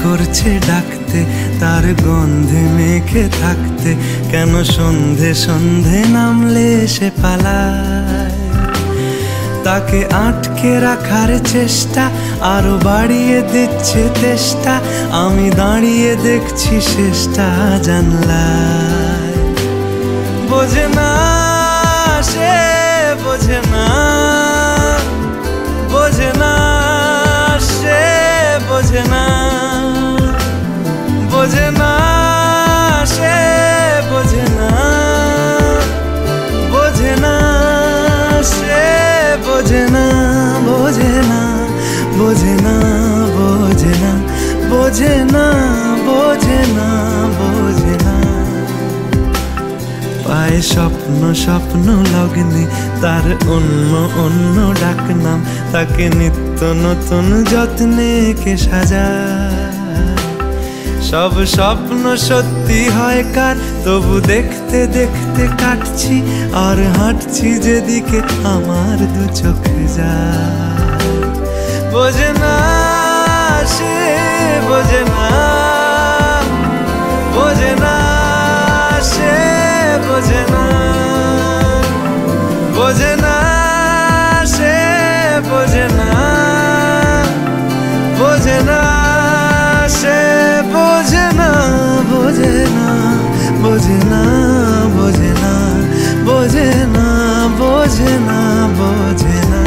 করছে ডাকতে, তার গন্ধে মেখে থাকতে, কেন সন্ধে সন্ধে নামলে সে পালায়। তাকে আটকে রাখার চেষ্টা আরো বাড়িয়ে দিচ্ছে তেষ্টা, আমি দাঁড়িয়ে দেখছি শেষটা জানলায়। বোঝে না সে, বোঝে না, বোঝে না সে, বোঝে না, বোঝে না সে, বোঝে না, বোঝে না সে, বোঝে না, বোঝে না, বোঝে না, বোঝে না, বোঝে না, বোঝে না, বোঝে না। পায়ে স্বপ্ন স্বপ্ন লগ্নে তার অন্য অন্য ডাকনাম, তাকে নিত্য নতুন যত্নে কে সাজায়। সব স্বপ্ন সত্যি হয় কার, তবু দেখতে দেখতে কাটছি আর হাঁটছি যেদিকে আমার দু চোখ যায়। বোঝে না সে, বোঝে না, বোঝে না সে, বোঝে না, বোঝে না সে, বোঝে না, বোঝে না সে, বোঝে না, বোঝে না, বোঝে না, বোঝে না, বোঝে না, বোঝে না, বোঝে না।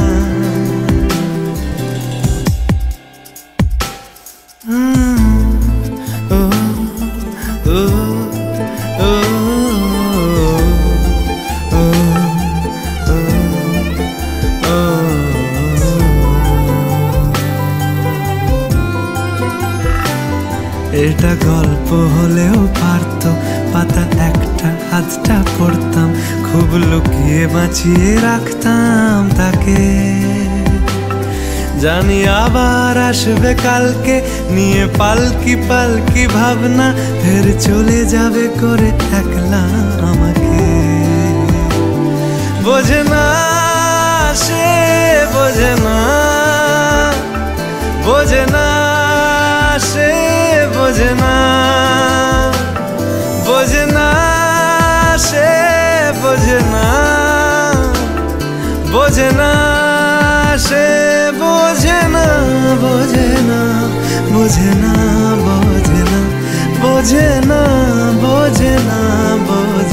এটা গল্প হলেও পারতো, পাতা একটা হাতটা পড়তাম, খুব লুকিয়ে বাঁচিয়ে রাখতাম তাকে। জানি আবার আসবে কালকে, নিয়ে পালকি পালকি ভাবনা, ফের চলে যাবে করে একলা আমাকে। বোঝে না সে, বোঝে না, বোঝে না সে, বোঝে না, বোঝে না সে, বোঝে না, বোঝে না সে, বোঝে না, বোঝে না, বোঝে না, বোঝে না, বোঝে না, বোঝে না, বোঝে